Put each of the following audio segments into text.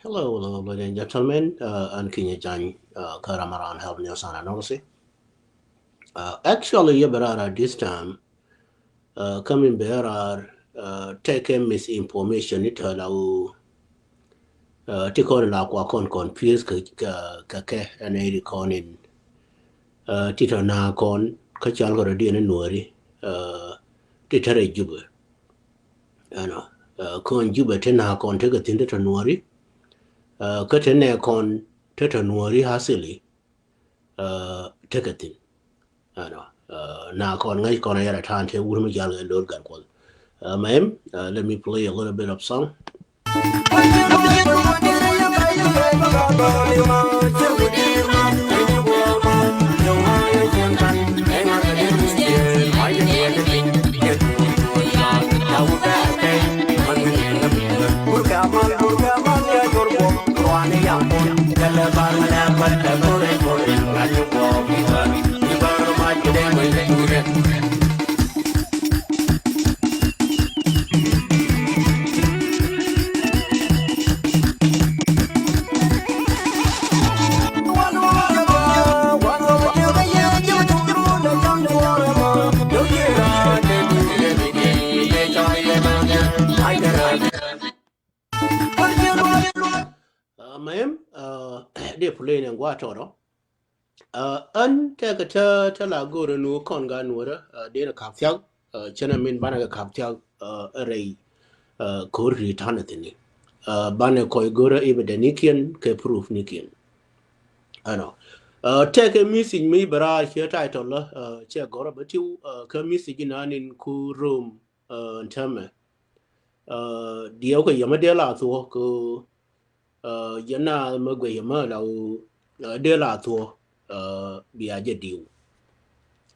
Hello, ladies and gentlemen, and Kenya Chan, Karamaran help News and Analysis. Actually, Yabarara this time, coming Berar, taking misinformation, it allow, Tikon Lakwa confuse Kake and a reconing, Tito Nakon, Kachal Dian Nuri, Titare Juba, Kon Juba Tenakon take a tinted Nuri, Katanakon Teta Nuri Hasili, take a thing. Na kon ngai kon ayara tan te wurmi jal ga lor gar kwal ma'am, let me play a little bit of song. Ma'am, they play in water. An ta ka ta la go da no kon ga no da de na ka fya chana min bana ga ka fya rai ko ri ta na tini bana ko go da ibe da nikian ke proof nikian ano take a missing me bara here title la che go ra batiu ka missing na nin ku room tama dio ko yama de la to ko yana magwe yama la de la to biaje diu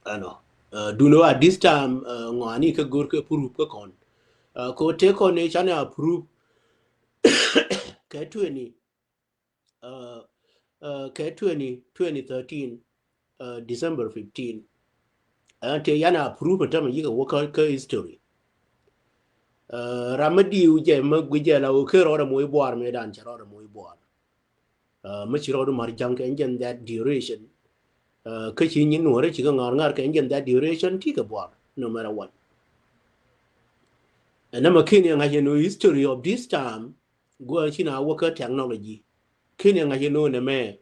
ano do know at this time ngani ka gor ka proof ka kon ko te ko ne chana proof ka 20 uh, ka 2013 December 15 ante yana proof ta yi ga waka ka history ramadi uje maguje la o ke ro mo boar me dan charo mo boar ma chiro mar jang ka engine that duration ka chi nyin no re chi ga ngar ka engine that duration ti ka boar no matter what. And I'm a Kenyan, I know history of this time. Go China worker technology. Kenyan, I know the man,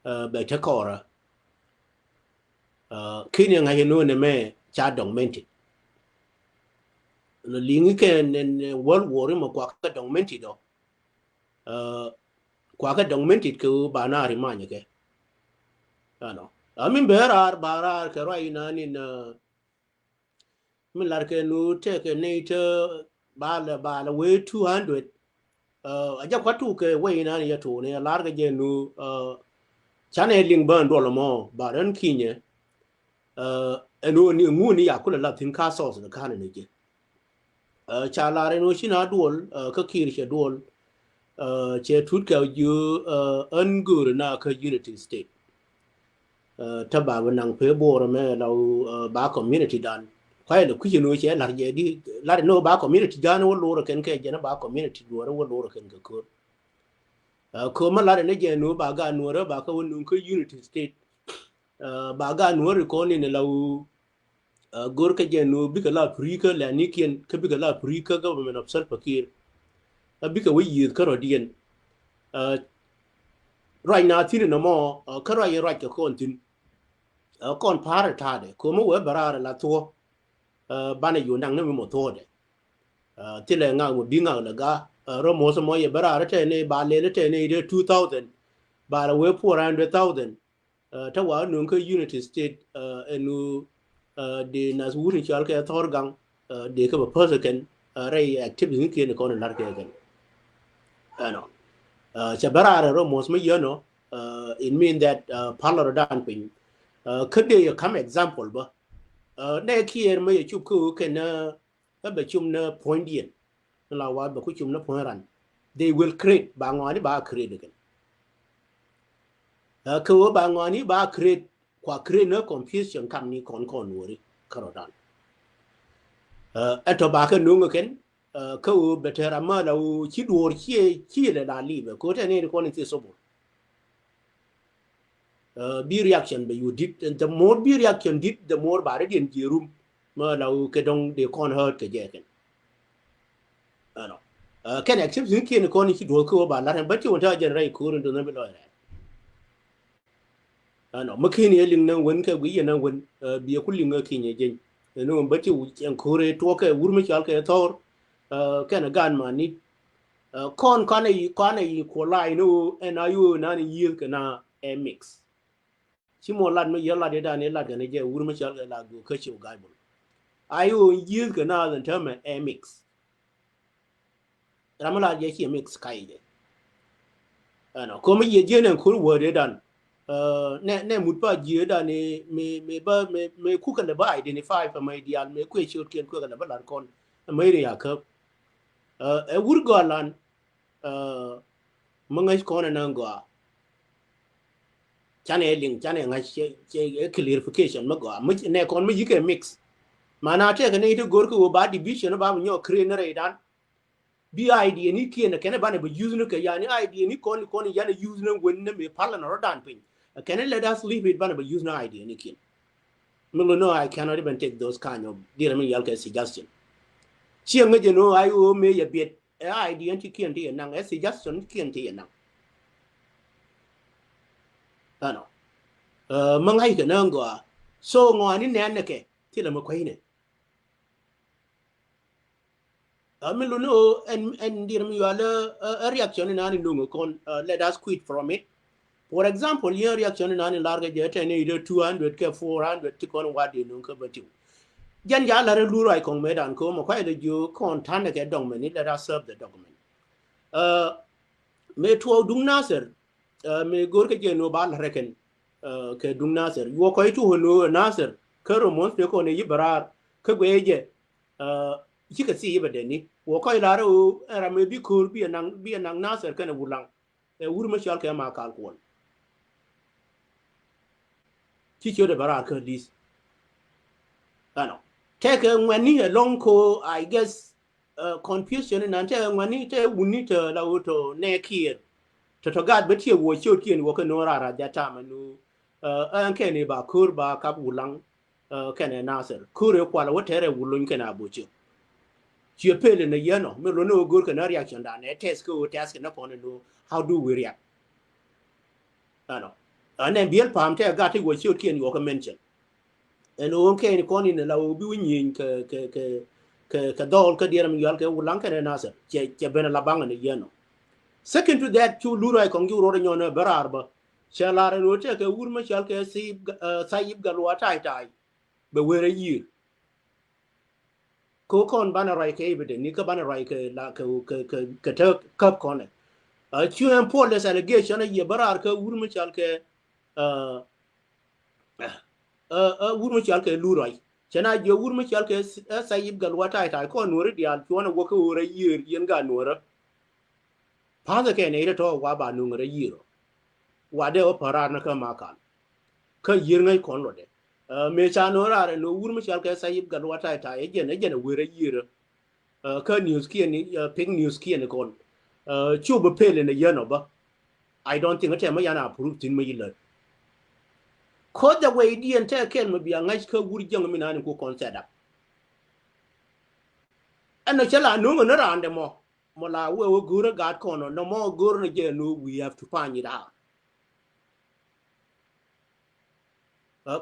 Betakora. Kenyan, I know the man, Chadong Mented. The Lingican and World War in Quaka Dong Mented. Quaka Dong Mented go Banari Manake. I know. I mean, Berar, Barar, Karaina in Milarke, no take a nature, Bala, way 200. Aja kwatu ke we na ya to ne larga je nu chane ling ban do lo mo ba ran kinye eno ni ngu ni ya kula la tin ka so so ka ne je cha la re no shina duol ka kir che duol che tut ka ju an gur na ka unity state ta ba nang pe bo me lo ba community dan kwai le ku no che lar je di lar no ba community dan wo lo ken ke je na ba community do wo lo ken ka ko ko ma la ne je no ba ga no ra ba ka won ko unity state ba ga no ko ni ne law gor ka je no bi ka la afrika la ni kien ka bi ka la afrika government of self fakir bi ka wi yi ka ro dien right now tin no mo ka ra ye ra ka kon tin kon par ta de ko mo we bara la to ba ne yu nang ne mo to de ti le nga mo bi nga la ga ro mo so mo ye bara te ne ba le te ne de 2000 ba la we 400,000 ta wa nun ko unity state enu de nas wurin chal ka thor gang de ka ba persekan ray activity ke ne ko na lar ke gan ano cha bara ro mo so yo no it mean that parlor dan pin could be a come example ba ne kier me chup ku ke na ba chum na point yen la wa ba ku chum na point ran they will create ba ngani ba create again ko ba ngani ba create kwa create na confusion kam ni kon wori karodan eto ba ka nungu ken ko betera ma la u chi duor chi le la live ko te ne ko ni so be reaction be you did and the more be reaction did the more bare din jirum ma la u ke dong de kon hurt ke je ken ano ken accept zin ken ko ni chi duor ko ba la ba ti won ta gen rai ko rin do na be lo ano makini ling na won ka wi na won bi ku ling ka ni je no ba ti en ko re to ka wur mi chal ka tor ken gan ma ni kon kana yi ko lai no en ayu na ni yil ka na a mix ci mo lad me yalla de da ne lad ga ne je wur ma chal ga la go ka ci ga bul ayu yil ka na dan ta me a mix ramala je ki mix kai de ano ko me ye je ne ko wo de dan ne mut pa je da ne me ku kan da ba identify fa me dial me ku ci ken ku ga da ba lan kon me re ya ka e wur go lan mo ngai ko na ngo chane ling chane nga che clarification ma go ne kon me yike mix mana te ne ito gor ko ba division ba nyo crane re dan bi idea ni kien kene ba ne bu use no ka yani idea ni kon yana use no when me pala no dan pin can let us leave it ba ne bu use no idea ni kien no I cannot even take those kind of dear me yalka suggestion chi ngaje no ayo me ya biet idea ti kien ti nang suggestion kien ti nang ano mangai ka nango so ngani ne ke ti la ma kwai ne Milu no and dear me a reaction in any lungo con let us quit from it. For example, your reaction in any large jet and either 200 k 400 to con what you know but you. Jan Yala Lura I con made and come quite a you con tana get dominant let us serve the document. Me to do nasser me gorka no bal reckon ke dung nasser you quite to no nasser kero mons de con a yibarar kagweje you can see even then wo ko ila ro era me bi kur bi nang nasser kana wulang e wur ma shal ka ma kal ko ti cho de bara ka dis ano take when ni long ko I guess confusion and ante when ni te wuni te la auto ne kier to god but here wo cho kien wo ka no ra that time no an ke ne ba kur ba ka wulang kana nasser kur e kwala wo tere wulun kana bocho you pay in a year no me no good can reaction dan a test go task na pon no how do we react ano and then biel pam te ga te go shoot kien you can mention and on ke ni kon ni la bi win ka dol ka dieram yal ke ulan ka na sa che ben la bang ni year no second to that chu lura ko ngi ro nyo na bararba shalare no te ke urma shal ke si sayib galwa tai be were yi ko kon bana rai ke ibede ni ka bana rai ke la ke te kap kon chu en police allegation ye barar ka wurmu chal ke wurmu chal ke lurai chana je wurmu chal ke sayib galwa tai ko nore dial chu na wo ko ore yir yen ga nore pa da ke ne to wa ba nu ngore yiro wa de o parar na ka makan ka yir ngai kon lo de me cha no ra no wurmu chal ke sayib galwa tai je ne were yiro ka news kia ni ping news kia ni kon chu be pele ne yano ba I don't think ate ma yana approve tin ma yilla ko da way di en ta ken ma biya ngai ka wuri jang mi nan ko consider ana chala no no rande mo la we gura gat kono no mo gura ne je no we have to find it out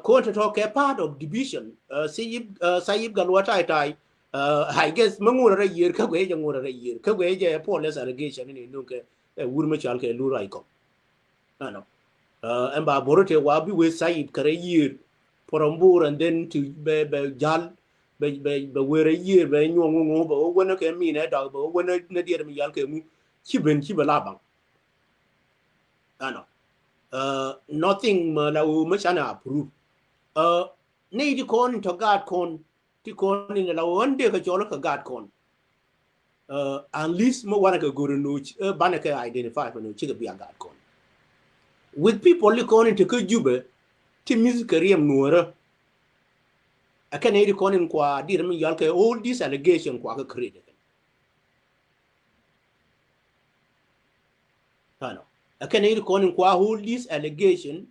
ko to talk a part of division sayib galwa tai I guess mangura ra yir ka gwe jangura ra yir ka gwe je police allegation ni no ke wurma chal ke lura iko ano and ba borote wa bi we sayib kare yir porambur and then to be jal be were yir be nyongo ba wona ke mi ne da ba wona ne dir mi yal ke mu chiben chibala bang ano nothing ma la u ma chana approve ne di kon to god kon ti kon ni la wonde ka jolo ka gad kon at least mo wana ka guru no bana ka identify no chi ka bi gad kon with people li kon to ka jube ti music riem nuora aka ne di kon kwa dir mi yal ka all this allegation kwa ka create ano akan yi ko nin kwa hold this allegation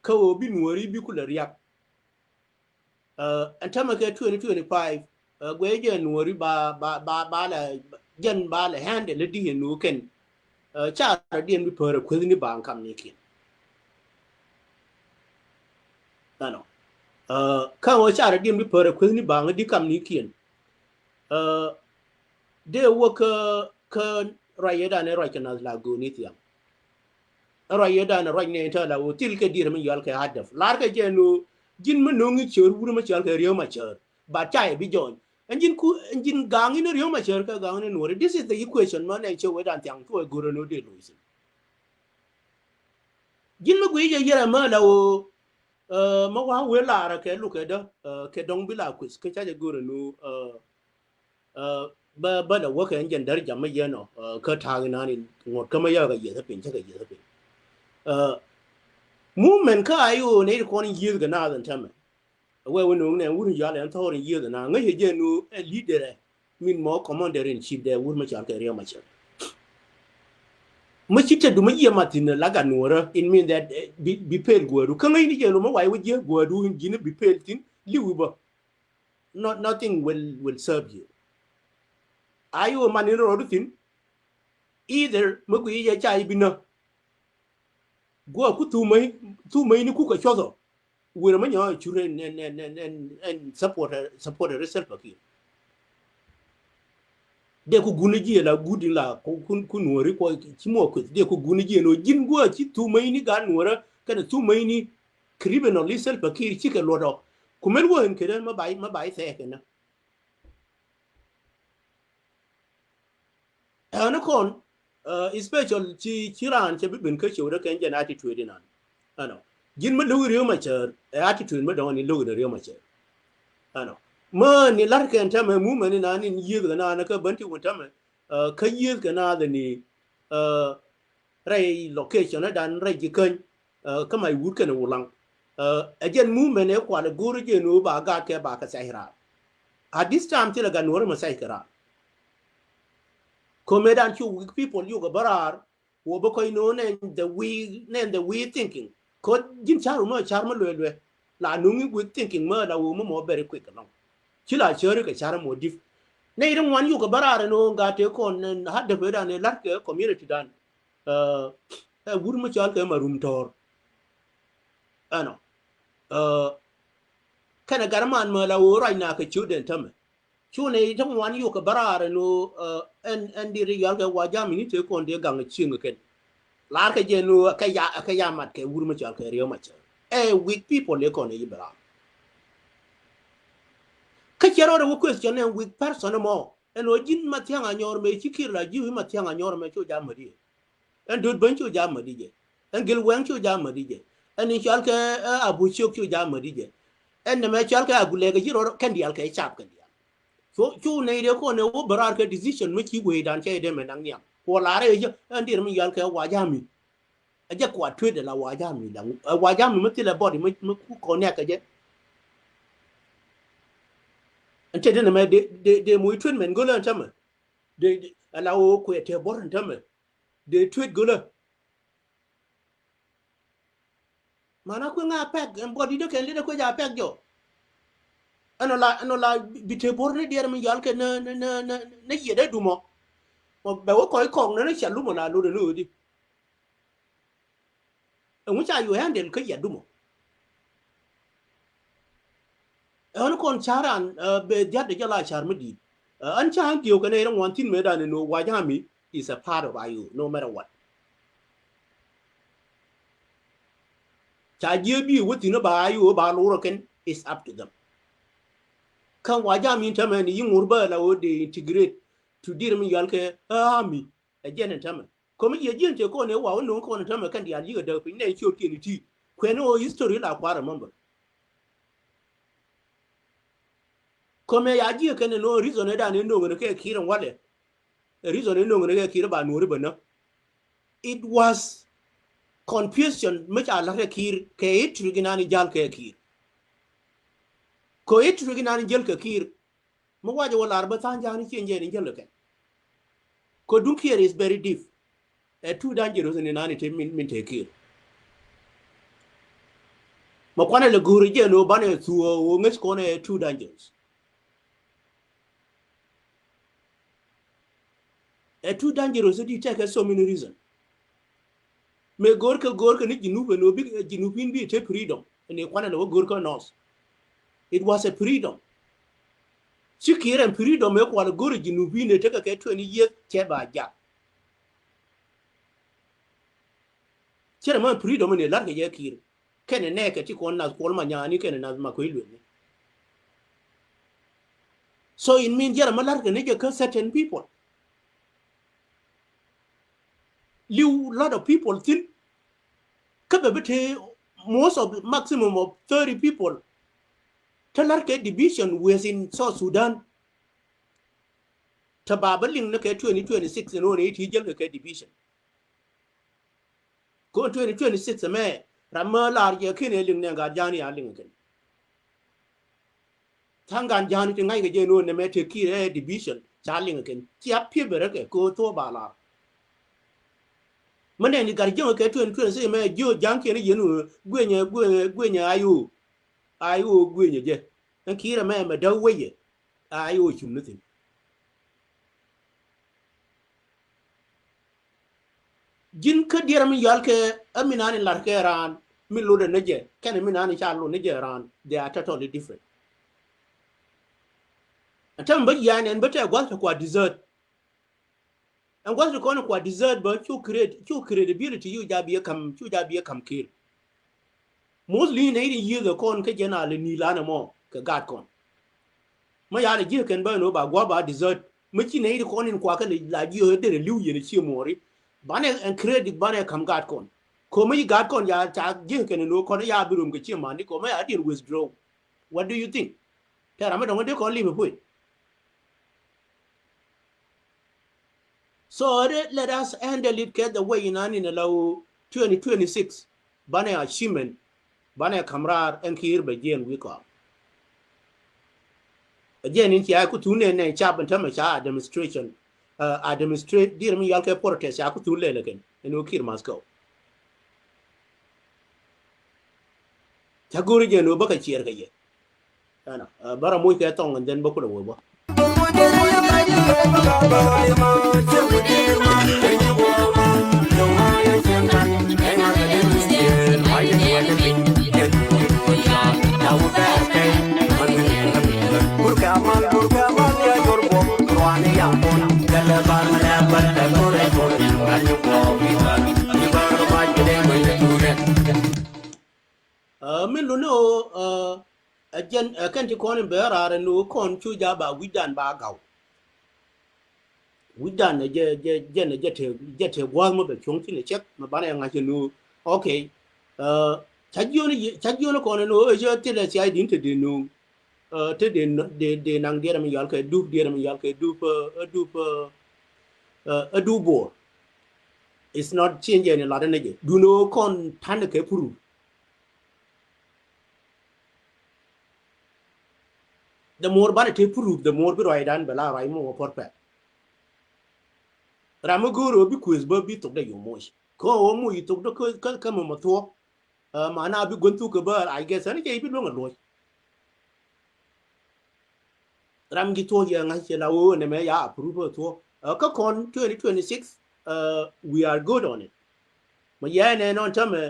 ka obi nuori bi kula riak antama ke 2025 gwe je nuori ba la jen ba la hande le di nu ken cha di mi pore ko ni ban kam ni kin ano ka o cha di mi pore ko ni ban di kam ni kin de wo ka rayeda ne rakana la go ni tiam rayeda ne rakne ta la wo til ke dir mi yal ke hadaf lar ke je nu jin ma no ngi chor wuru ma chal ke riyo ma chor ba chai bi jon enjin gang ni riyo ma chor ka gang ni no this is the equation man en che we dan tiang to go no de luisi jin ma gwi je yera ma la wo ma wa we la ra ke lu ke da ke dong bi la kwis ke cha je go no ba da wo ke enjin dar jam ma ye no ka ta na ni ngot ka ma ya ga ye ta pin cha ga ye ta pin movement ka ayo ne ko ni yi ga na dan tamen we no ne wuru ya le to ri yi ga na ngi je no leader min mo commander in chief de wuru ma cha ke riya ma cha ma chita du ma yi ma tin la ga no in mean that bi pel go ru kan ni je no ma wai wu je go ru ji ne bi pel tin liwu ba nothing will serve you ayo man ni ro tin either ma ku yi cha yi bi na go ku tu mai ni ku ka chozo wura ma nyawa chure en support result bakir de ku guni ji la gudi la ku nuori ko ci mo ko de ku guni ji no jin go ci tu mai ni ga nuora kana tu mai ni criminal result bakir ci ka lodo ku mel wo en kede ma bai se kana ana kon special ci ran ci bibin ka ci wura kan janati to dinan ano jin ma lu riyo ma cher attitude ma don ni lu riyo ma cher ano ma ni lar ken ta me mu mani na ni yi ga na ka banti wonta me ka yi ga na da ni rai location na dan rai ji kan ka mai wur kan wulang again mu mane kwa da guru je no ba ga ke ba ka sahira at this time tila ga no ma sahira ko me dan chu people you ga barar wo ba ko no ne the we thinking ko jin charu ma lwe la no ngi we thinking ma la wo mo very quick long chila chere ka chara modif ne idan wan yu ka barare no ga te kon hadde be dan lar ke community dan wur ma chal ke marum tor ano kana garman ma la wo rai na ka chuden tam chu ne idan wan yu ka barare no en di ri yal ke waja mi ni te kon de gang chinga ken lar ke je no ka ya mat ke wur ma chal ke riyo ma cha weak people le kon e bara ka chero de question en with person mo en o jin matianga nyor me chikir la ji matianga nyor me chu jamadi en dud ban chu jamadi je en gil wen chu jamadi je en chal ke abu chu jamadi je en me chal ke agule ga jiro kan dial ke chap kan dial so chu ne de ko ne wo barar ke decision me chi we dan che de me nang nyam ko la re je en dir me yal ke wa jami aja kwa twe de la wa jami la wa jami me ti la body me ku ko ne ka je en che de me de muy twin men go lan chama de ala o ko te bor ntame de tweet gula mana ko nga pek en body de ken de ko ja pek jo ano la bite bor ne der mi yal ke ne yede dumo mo be wo ko ko ne chalu mo na lo de no di en mu cha yo handle ko yedumo en kon charan be dia de la char mi di an cha han kiyo ne ran wantin me da ne no wajami is a part of you no matter what cha je bi wuti no ba ayu ba lo ken is up to them kan waja min tama ni yin urba la o de integrate to dir min yalke ami again tama komi ye jin te ko ne wa no ko ne tama kan dia liga da pin ne chot ni ti kweno history la kwara member kome ya ji kan no reason da ne no ne ke kiran wale reason ne no ne ke kira ba no riba na it was confusion much ala ke kir ke it riginani jal ke kir ko it riginani jal ke kir mo waje wala arba tan jani ci ngeni jël ke ko dun here is very deep too dangerous ni nani te min te kir ma kwana le guru je no bane tuo wo nges kone too dangerous too dangerous di take so many reasons me gorka ni jinube no big jinubin bi te freedom ni kwana le gorka nos it was a freedom sikira freedom me kwana guru jinubin ne take ke 20 years ke ba ja kira man freedom ne larga ye kir kene ne ke ti kon nas kol ma nyani kene nas ma ko ilwe so it means jara ma larga ne ke certain people liu lot of people think kababete most of maximum of 30 people talarke division within South Sudan tababaling na ke 2026 no ne ti jel ke division ko 2026 me ramalar je kine ling ne ga jani aling ken tangan jani ti ngai ke je no ne me te ki division chaling ken ti apie bereke ko to bala mane ni garjo ke 2026 me jo janke ni yenu gwenye ayu gwenye je en kira me daweye ayu chumnutin jin ka dira mi yalke aminani larke ran mi lo de neje ken minani chalo neje ran they are totally different atam ba yani en bata gwalta kwa dessert and gwalta ko kwa dessert ba chu credibility you jabiye kam kir mostly ne yin yi the kon ka jena le ni lana mo ka gat kon ma ya le ji ken ba no ba gwa ba dessert ma chi ne ko nin kwa ka la ji ho de liu ye ne chi mori bane en credit bane kam gat kon ko ma gat kon ya ta ji ken no ko ya birum ke chi ma ni ko ma ya dir withdraw what do you think tara ma don de ko live pu so let us handle it the way in an in a low 2026 bane achievement bane kamrar en kir be jen wi ko again in ya ku tune ne cha ban ta ma cha demonstration demonstrate dir mi yalke protest ya ku tule le ken en kir Moscow ta gori je no baka cier ka ye ana bara mo ke tong and then baku da wo ba min lo no again kan ti kon be rare no kon chu ja ba widan ba gaw widan ne je te gwal mo be chung ti ne chek ma bana nga che no okay chagyo no kon no je ti le sai din te de no te de nang de mi yal ke du bo it's not change any lot ne je du no kon tan ke puru the more bana te prove the more bi roi dan bela rai mo porpe ramuguro bi quiz ba bi tok da yo mo ko o mu yitok do ka mo to mana bi gontu ko ba I guess ani ke bi lo ngalo ram gi to ya nga che la o ne me ya approve to ka kon 2026 we are good on it ma ya ne non tame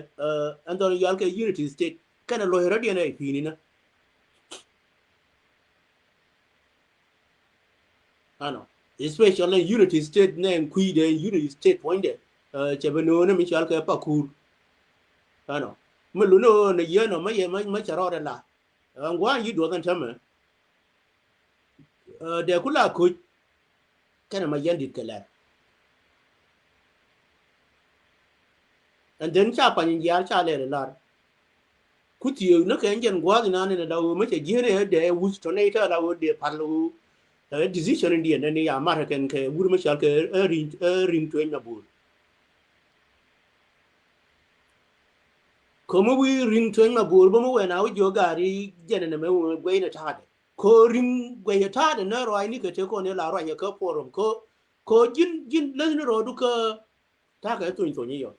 andon yalke unity state kana lo herodi ne fini na ano especially unity state name kui de unity state point de chebeno ne mi chal ka pakur ano muluno ne yeno ma charo de la ngwa yi do kan tame de kula ko kana ma yandi kala and then cha pa ni ya cha le la kuti no ka ngen gwa na ne da o ma che jere de wus to ne ta la o de palu decision in the end ya American ke wuri ma chal ke ring to na bur komo wi ring to na bur bo mo na o jo gari jene ne me gwe na ta de ko ring gwe ta de na ro ai ni ke te ko ne la ro ya ka forum ko jin le ne ro du ka ta cái tuổi như vậy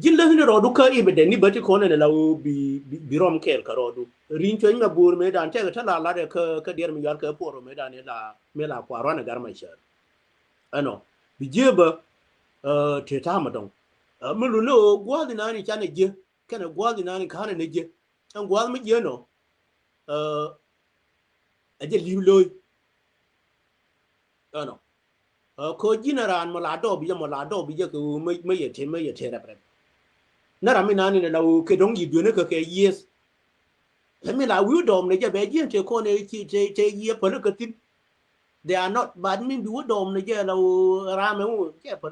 jin la ni rodu ka ibe de ni bati ko ne la bi rom kel ka rodu rin to nga bur me dan te ta la de ka der mi yar ka poro me dan la me la kwa rona gar ma shar ano bi jeba te ta ma don mu lu no gwa di na ni cha ne je kana gwa di na ni ka ne je an gwa mi je no a je li loy ano ko jinaran ma la do bi ma la do bi je ko me ye te ra na rami nani na ke dong yi dune ke yes me la wi dom ne je be je te ko ne te ye pa ka tin they are not bad min bi dom ne je la ra me u je pa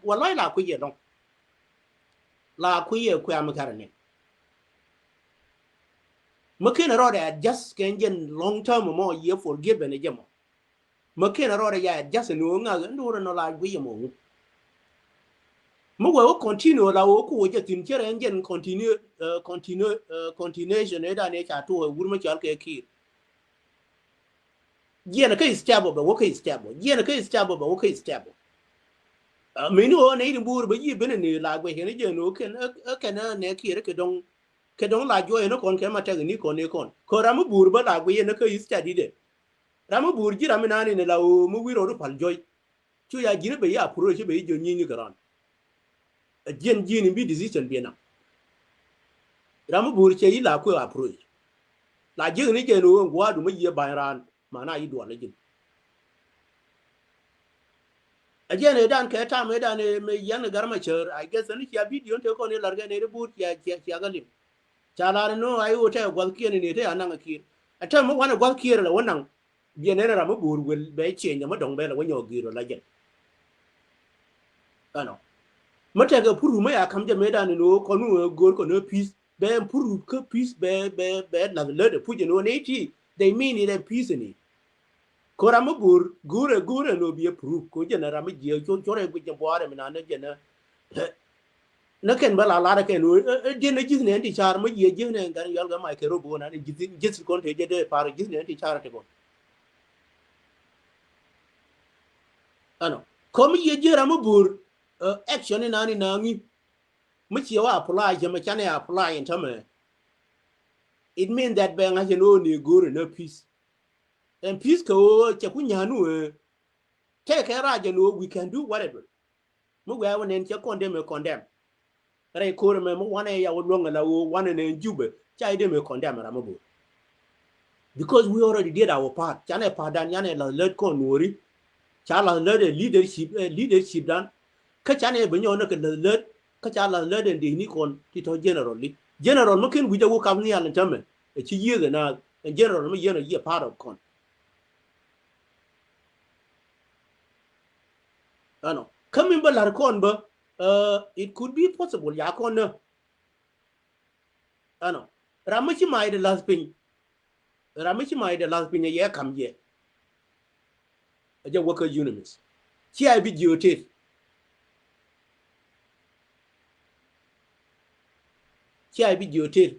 wallahi la ku ye dong la ku ye ku am karane makina ro da just can gen long term mo ye forgive ne je mo makina ro da ya just no nga ndo no la ku ye mo mo wo continue la wo ku je tin chere ngen continuation e da ne cha to wur ma chal ke ki je na kai stable ba wo kai stable je na kai stable ba wo kai stable me ni o ne ni bur ba yi bene ni la gwe ne je no ken ne ki re ke dong la jo no kon ke ma ta ni kon ne kon ko ra mo bur ba la gwe ne kai study de ra mo bur ji ra mi na ni la o mo wi ro pal joy chu ya ji ne be ya pro che be jo ni ni garan jen ji ni bi decision bi na ramu bur che yi la ko approach la je ni je no ngwa du ma ye ban ran ma na yi do la jin a je ne dan ke ta me dan me yan gar ma cher I guess ni ya video te ko ne larga ne bur ya galim cha la no ai o te gwal ki ne te anan ki a ta mo wana gwal ki la wannan je ne ramu bur wel be che nya ma dong be la wanyo giro la jen ano mata ga puru ma ya kam je me dan no ko nu gor ko no peace be puru ko peace be la le de puje no ne ti they mean it a peace ni ko ram gure no bi puru ko je na ram je cho re guje boare mi na ne je na ken bala la da ken je na jis ne ti char ma je je ne ngan yal ga ma ke ro bo na ne jis kon te je de par jis ne ti char te ko ano ko mi je ram bur action ni na ni na ngi mi che wa apply je ma chane apply in tame it mean that be nga je no ni gure no peace and peace ko che ku nyanu take ra je no we can do whatever mo wa wonen che condemn re ko me mo wane ya wo longa la wo wane ne jube chai de me condemn ra mo because we already did our part chane padan yane la let ko nori cha la let leadership dan ka chane be nyo na ka let ka cha la let de ni kon ti to general mo ken guja wo kam ni ala tame e chi ye na general mo ye na ye part of kon ano coming ba lar kon ba it could be possible ya kon na ano ramachi mai de last pin ye kam ye aja worker unions chi ai bi jiote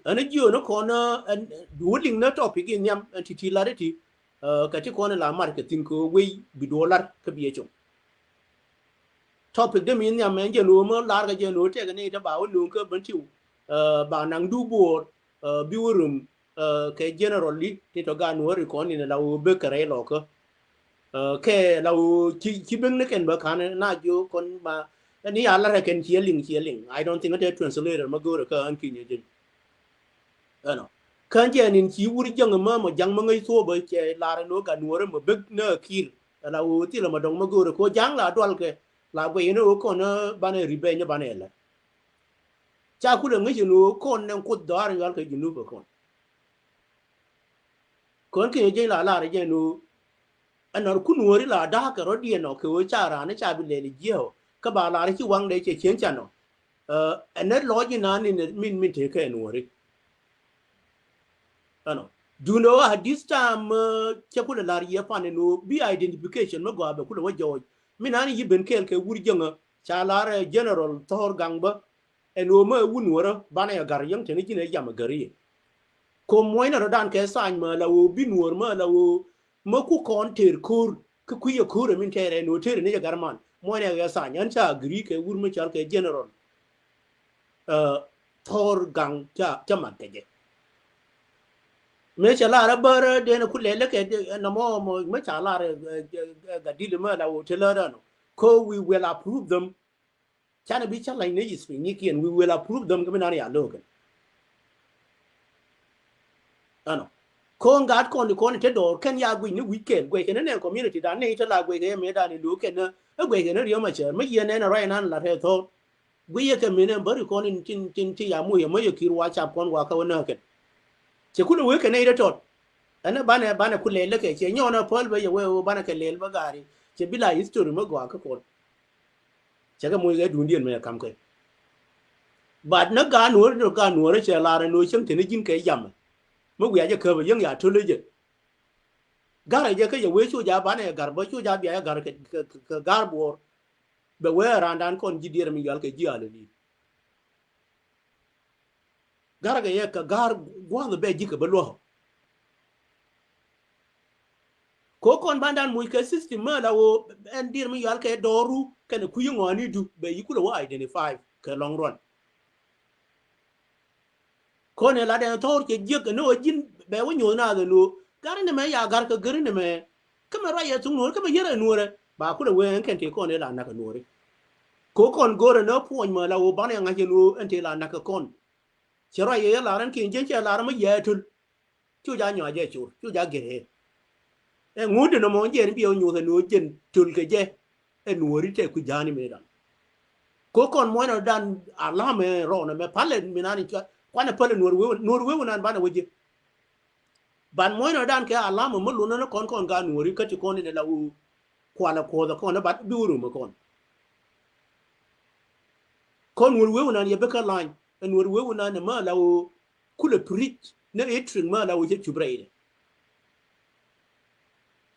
ana jio no kona wooding na topic in yam titularity ka ti kona la marketing ko we bi dollar ka biye chon topic de min yam en je no mo lar ga je no te ga ni ta ba wo no ka ban tiu ba nang du bo bi wurum ke generally ti to ga no ri kon ni la wo be kare lo ko ke la wo chi ben ne ken ba kan na jo kon ba ni ala ra ken cheerling I don't think that translator ma go ka an ki ni din ano kan je nin chi wuri jang ma jang ma ngai so ba che la ra no ga no ra ma bek na kir la wo ti la ma dong ma go ko jang la dwal ke la go no ko na ba ne ribe nya ba ne la cha ku de ngi no kon nan ku dar yal ke jinu ba kon ke je la ra je no anar ku no ri la da ka ro die no ke wo cha ra ne cha bi le ji ho ka ba la ri chi wang de che chen cha no anet lo ji na ni min te ke no ri ano do you know at this time che ku la ri pa ne no bi identification no go ba ku lo jo min ani yi ben kel ke wuri janga cha la re general tor gang ba en o ma wun wora ba na gar yang te ni ne ya ma gari ko moy na rodan ke san ma la wo binwor ma la wo ma ku kon ter kur ku ye kur min tere no tere ne garman moy na ga san yan cha agri ke wur ma chal ke general thor gang cha mat ke je me cha la ra bar de na ku le le ke na mo me cha la ga dil ma la wo tele da no ko we will approve them chana bi cha la ne is ni ki and we will approve them ke na ya lo ke ano ko ngat ko ni te do ken ya gwi ni weekend gwe ken ne community da ne te la gwe ke me da ni do ken na gwe ken ri ma che me ye ne na right nan la te to gwe ye ke me ne bari ko ni tin ti ya mu ye me ye kiru wa cha kon wa ka wona ken che ku we ken ne to ana bana ku le le ke che nyo na pol be ye we bana ke le ba gari che bila history ma gwa ka ko che ga mu ye du ndien me kam ke bad na ga no che la re no chen tin jin ke yam mo gwe ya ke ba yang ya to le je gara je ke we chu ja bane gar bo chu ja bia gar ke gar bor be we randan kon ji dir mi gal ke ji ale ni gara ke ye ka gar gwa be ji ke be lo ko kon bandan mu ke system ma la wo en dir mi gal ke doru ke ku yo ngani du be yikulo wa identify ke long run ko ne la den tor ke ji ke no jin be wo nyo na de no gar ne me ya gar ke gar ne me kama ra ya tu no kama yere no re ba ku le we en ken te ko ne la na ka no re ko kon gore no point ma la wo bane nga je no en te la na ka kon chero ye la ran kin je che la ran ma ye tul chu ja nya je chu ja ge e ngude no mo je ni bi o nyu no jen tul ke je e no ri te ku jani me dan ko kon mo no dan ala me ro na me pale mi nani ka kwana pale no we nan bana weje ban mo no dan ke ala mo lu no kon ga no ri ka ti kon ne la u kwana ko da kon ba du ru mo kon we nan ye be ka line en we nan ma la u kule preach ne etring ma la u je chubraide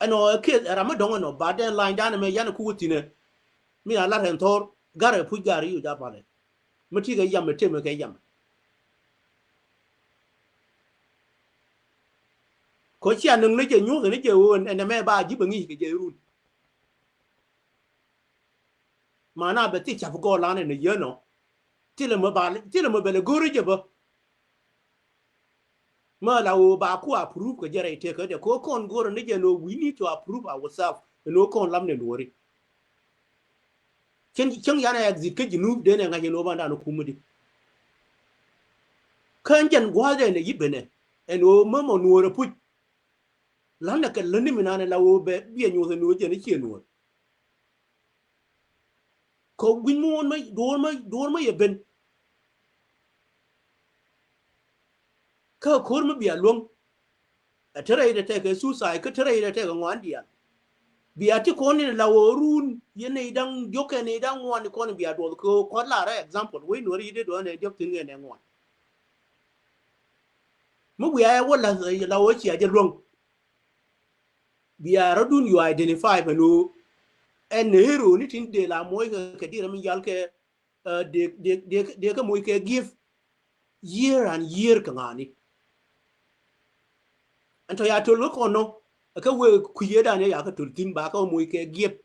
ano ke rama dongo no baden line dan me yana ku tine mi ala ren tor gare pu gari yu ja pale mati ga yam te me ke yam ko chi anung ne je nyu ne je won en me ba ji bangi ke je run mana be ti chap go la ne ye no tile mo ba tile mo bele gori je ba ma la u ba ku approve ko jere te ko de ko kon goro ne je no we need to approve ourselves no kon lam ne lori chen yana exit ke jinu de ne ga je no ba da no kumudi kan jan gwa de ne yibene en o mo mo no pu landa ka landi minane la wo be bi nyu no je ne che no ko win mo mai dor mai ben ka kor mo bi along a tere de te ke suicide ka tere de te ko ngwan dia bi ati ko ni la wo run ye ne dang joke ne dang ngwan ko ni bi ado ko la ra example we no ri de do ne jok tin ne ngwan mo bi ya wo la wo chi aje long bi ya radun you identify no en hero ni tin de la moy ke dira mi yal ke de ka moy ke give year and year ka ngani anto ya to lo ko no ka we ku ye da ne ya ka tur tin ba ka moy ke give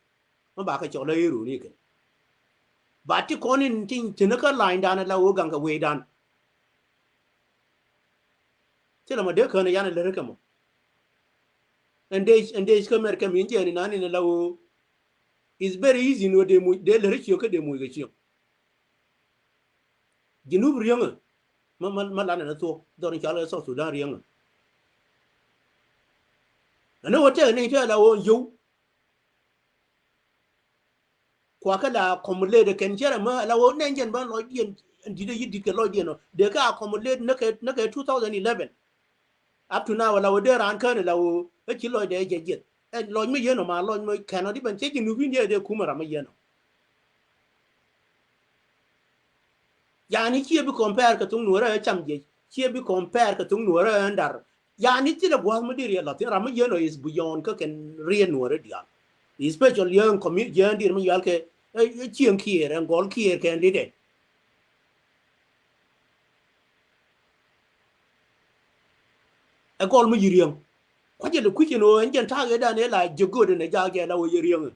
ma ba ka cho la hero ni ke ba ti ko ni tin tin ka line dan la wo gang ka we dan ti la ma de ka ne ya ne le ka mo ende ka mer ka min je ni nani ne la wo is very easy no de le ri ka de mo ga chi jinub rianga ma la na to do ni cha la so sudan rianga ana wote ne ta la wo yo kwa ka la accommodate de ken jera ma la wo ne ngen ban lo dien di de yidi ke lo dien no de ka accommodate na ke 2011 up to now la wo de ran kan la wo e ki lo de je je e lo me yeno ma lo me kan di ban che jinub ni de kumara ma yeno yani ki bi compare ka tung nuora cham je ki bi compare ka tung nuora ndar yani ti la gwa mo diri la ti ram yeno is beyond ka ken rien nuora dia especially young community yan dir mi yal ke chien kier en gol kier ken lide a call me yiriang ko je ku ci no en jen ta ga da ne la je go de ne ja ga la wo yiriang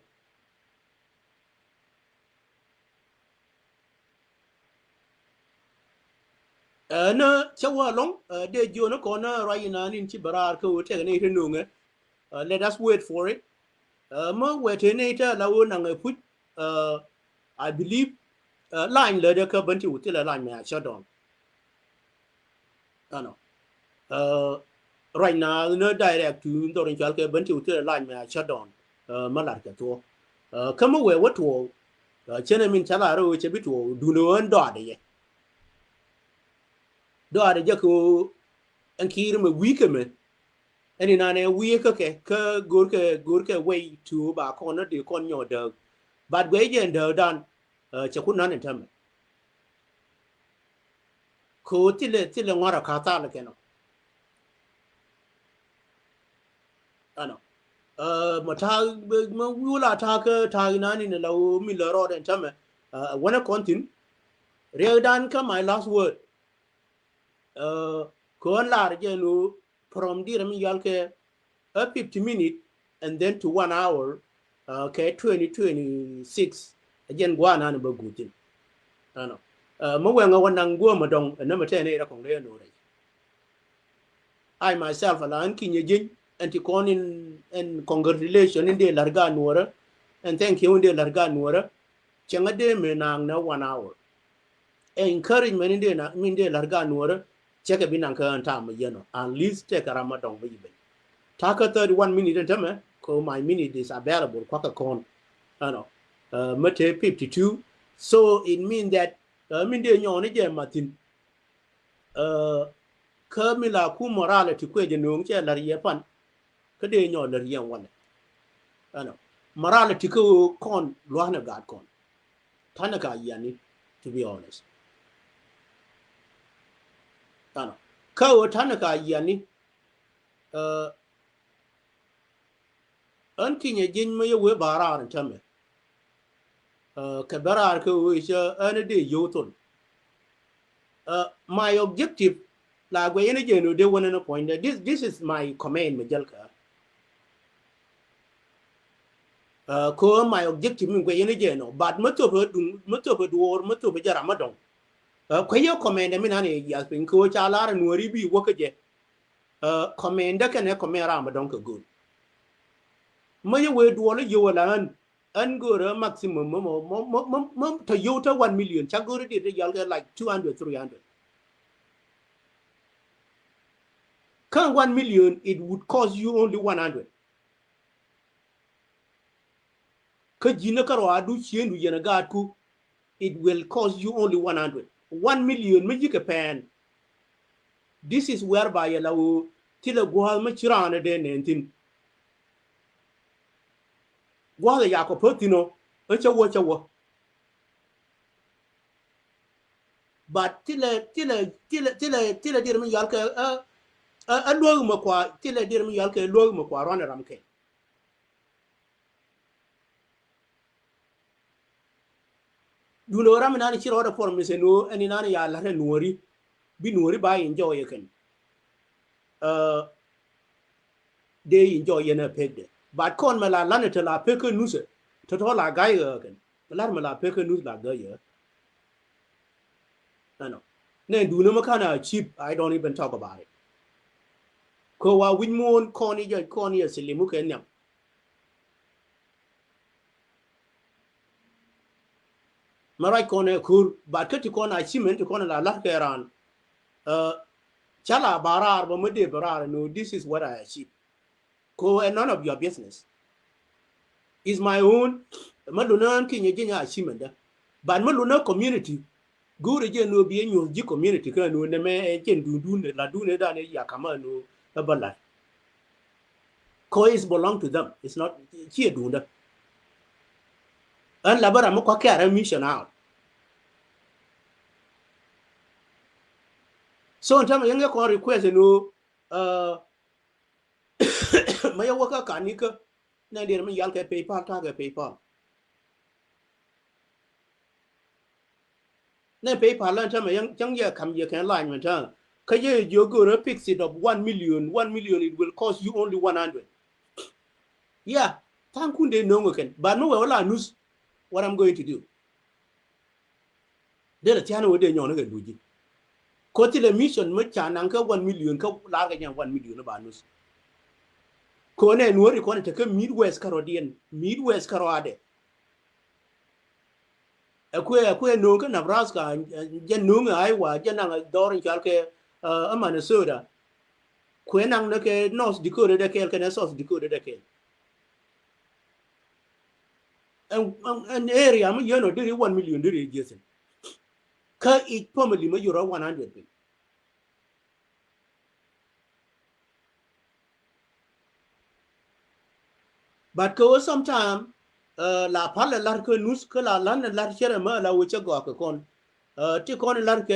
na chawa long de jo no ko na right na nin ci barar ko te ne te no nge let us wait for it mo wait ne ta la wo na nge put I believe line le de ka banti wuti la line me a shut down ano right now no direct to ndo rin chal ke banti wuti la line me a shut down malar ka to kama we wato chene min chala ro che bitu du no ndo ade ye do ade je ko an kir me week me ani na ne week ka gor ke way to ba ko na de kon nyo de but we je ndo dan che kun nan tam ko tile ngora ka ta le keno ano mata ma wula ta ka ta na ni ne lawo mi la ro den tam wana kontin re dan ka my last word ko la je no from dire mi yal ke a 50 minutes and then to 1 hour okay 2026 again gwa na ba gutin ano mo wenga wanang go madong na mate ne ra kong le no re I myself ala an kinye jin anti konin and congratulation in de larga nuora and thank you in de larga nuora changa de me nang na 1 hour encouragement in de na min de larga nuora cheke binan ka anta ma yeno at least take ramadong bi be taka 31 minutes tame ko my minute is available kwaka kon ano mate 52 so it mean that min de nyon je matin ka mi la ku morality ko je nong che la ye pan ka de nyon la ye wan ano morality ko kon lo na gad kon tanaka yani to be honest ano ka o tanaka yani an kinye jin me we barar tame ka barar ko we cha an de yoton my objective la gwe ene je no de wona no point that this is my command me jalka ko my objective min gwe ene je no but mato be duor mato be jara madon ko yo command mi nane ya pin ko cha la nuori bi wo ke je command ka ne ko mera madon ko good ma yo we duor yo wala an go maximum mo Toyota 1 million cha go de yalga like 200 300 can 1 million it would cost you only 100 ka jina karo adu chiendu yena gatku it will cost you only 100 1 million meji ka pen this is whereby lawo tila gwal ma chirana de nentin gwal ya ko potino chawo but tila dir mi yalka a logu ma kwa tila dir mi yalka logu ma kwa ron ramke duno ram nani chiro da form se no ani nani ya la nuori bi nuori ba enjoy ken they enjoy yena pegde but kon mala laneta la peke nuse to la gai ken lar mala peke nus la ga ye no ne duno makana cheap I don't even talk about it ko wa winmon koni ya silimu ken nyam marai kone kur but kati kona achievement kona la la keran chala barar ba mede barar no this is what I achieve ko and none of your business is my own maluna kinye jinya achievement but maluna community gure je no bi enyo ji community ka no ne me jen dundu ne la dune da ne ya kama no bala ko is belong to them it's not here dunda an labara mo kwa kara mission out so ntama yenge ko request no maya waka kanika na der mi yalke PayPal ta ga PayPal ne PayPal lan tama yang ye kam ye kan line man ta Kaye you go to fix it of 1 million, 1 million, it will cost you only 100. Yeah, thank you, they know again. But no, well, I know what I'm going to do. They're a channel with the young again. Koti mission, much an anchor 1 million, larger 1 million of anus. Kone and worry going to take a Midwest Carodian, Midwest Carode. A queer no Nebraska, and Jen Nunga, Iowa, Janang, Doran Chalke, a Minnesota. Quenang the North Dakota, the Kel, and South Dakota, the Kel. And an area, you know, did 1 million, did it, Jason. Cut each pomely, you're 100. But go sometime, la pala larke nus, la land larchere ma la which a go a con. Take on larke,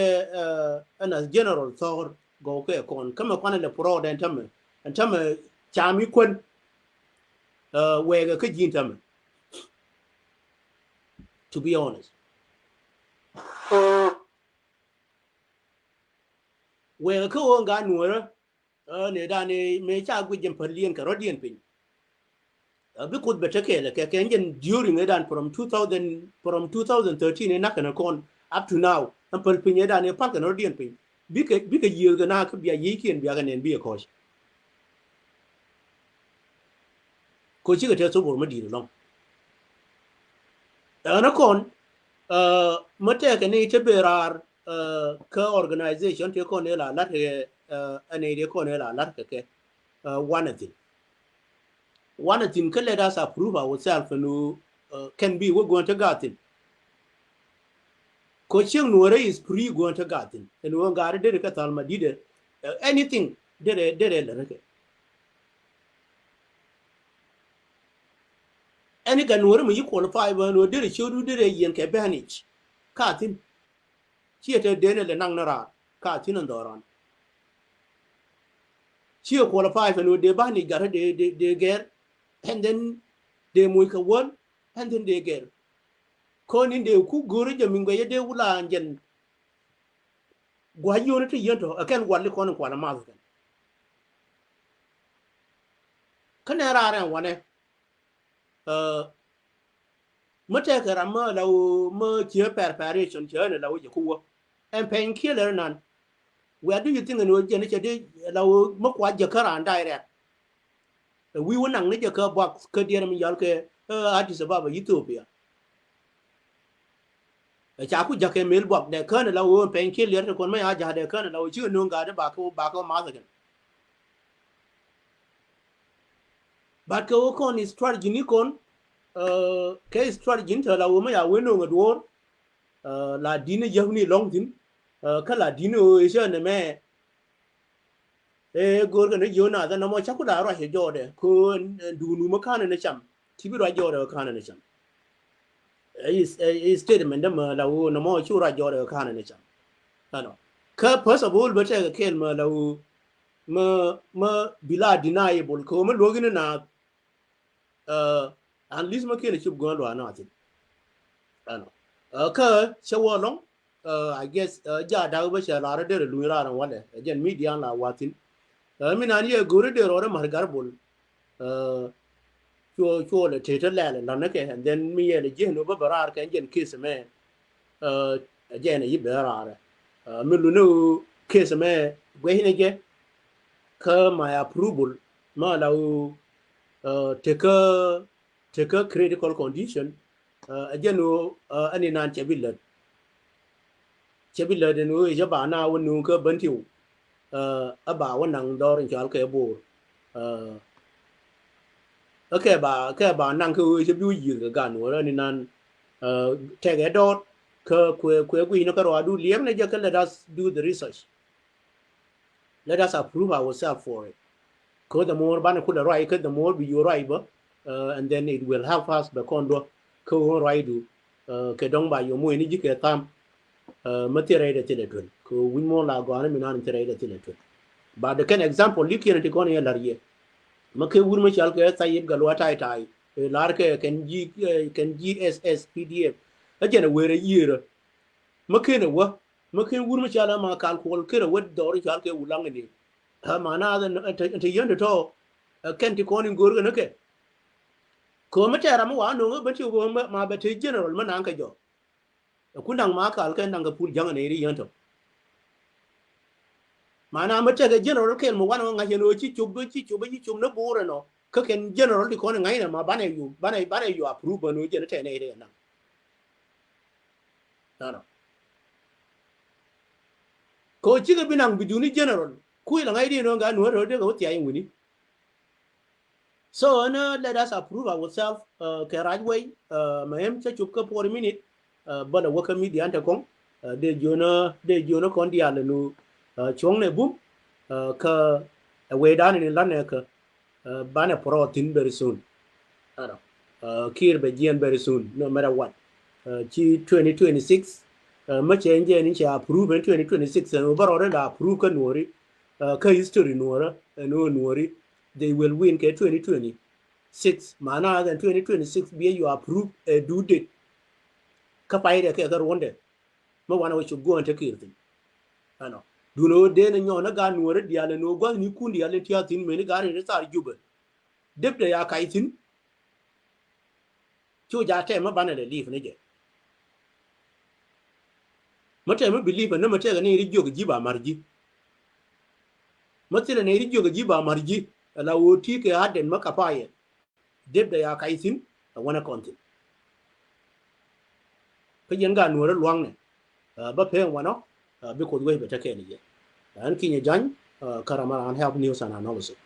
and as general thor go okay con. Come upon the pro and tame, chami quen, where a kajin tame. To be honest. Where a co on gan Nuer, Nedani may chag with them Perlian Carodian pin. Because better like during it from 2013 and Nakanakon up to now, and Perpineda and a park and Ordian pin. Big a year than I could be a Yaki and Biagan and be a coach. Coach, you tell over Medina long. Anacon, Matek and Nature Berar, organization to Conella, Latte, an area Conella, Latte, one of them. One of them can let us approve ourselves and can be we're going to garden. Coaching Nuer is pre going to garden, and we got a dedicated Alma did anything did it. Any can Nuer you qualify when we did it, should do the Yan Cabanage. Cartin. Theatre Daniel and Nangnara, Cartin and Doran. She qualify when they banny got it, they get. And then they make a word, and then they get. Conin de cook guru Jamingway de Wula and Jen. Why unity yento, I can't want to call a mother. Canara and one. Mataka Rama, more cheer preparation, journal, and painkiller none. Where do you think an old Janet did? Low Mokwa Jakara and direct. We were not let your box, Kadian Yalke, Addis Ababa, Ethiopia. A Chaku Jacke mailbox, the colonel of painkiller to con my Aja, the colonel of you know got a back on Mathagan. But Kawakon is strategy Nikon, case strategy into La Womaya window at war, La Dina Javni Longtin, Kala Dino is a man. Gorgon Jona, the no Chakuda Russia Jordan, Kun do Numakan and a chum, Tibura Jordan Canonisham. A statement, no more Chura Jordan Canonisham. I know. Purpose of all but a kill Merlau, Bila deniable, come Logan and Liz McKinney should go to nothing. I know. Show along. I guess, Jadawa, Lara, Lura, and what again, median la Watin. I mean, I hear good or a margarbol. Sure, the theatre land and then me and a gen over Barak and gen kiss a man. Again, a Yibera. Miluno kiss a man, waiting again. Come my approval, Malau, take a critical condition. Again, any non Chebillet. Chebillet and who is about now when you go buntu. About one nang door in Chalke board. Okay, about Nanku is a blue year gun or any none. Take a dot, we no do Liam, let us do the research. Let us approve ourselves for it. Could the more Banakuda right, the more be your rival, and then it will help us by condo, co raidu, Kedong by your more energy time. Material teleton, who win more like one and teleton. But the kind example, you can't take on a large. Make wood Michel Sayib Galwata Tai, a larke can GSS PDF. Again, we're a year. Makina, what? makin wur ma chala ma kal ko kira wad dor chal ke ulang ni ha mana da ta yende to ken ti ko ni gor ga ke ko ma tara ma wa no ba ti go ma ba te general ma nan ka jo ku nang ma kal ke nang ga pul jang ne ri yanto mana ma te ga general ke mo wan nga no chi chub chi chub chi chub na bura no ka ken general di ko ngai na ma bane yu approve no je ne te ne ri na no ko chi ga binang biduni general ku la ngai di no ga no ro de ko ti ai nguni. So let us approve ourselves ke right way mahem cha chup ka por minute bala waka media anta kong de jona kon dia le nu chong ne bum ka we dan ni lan ne ka bana protein very soon ano kir be gen very soon no matter what chi 2026 ma change ni cha approve in 2026 no baro da approve ka nuori ka history nuora no nuori they will win ke 2026 mana than 2026 be you approve a due date ka pai de ke ga ronde ma wana we should go and take it ano duno de na nyo na ga nuore dia le no gwa ni kundi ya le tia tin me ni ga ni sa juba dep de ya kai tin chu ja te ma bana de leave ne je ma te ma believe na ma te ga ni ri joga jiba marji ma te ne ri joga jiba marji la wo ti ke haden ma ka paye dep de ya kai tin wana kontin ka yen ga nuore luang ne ba pe wano bi ko we be take ne je an ki ne jan karama an help news and analysis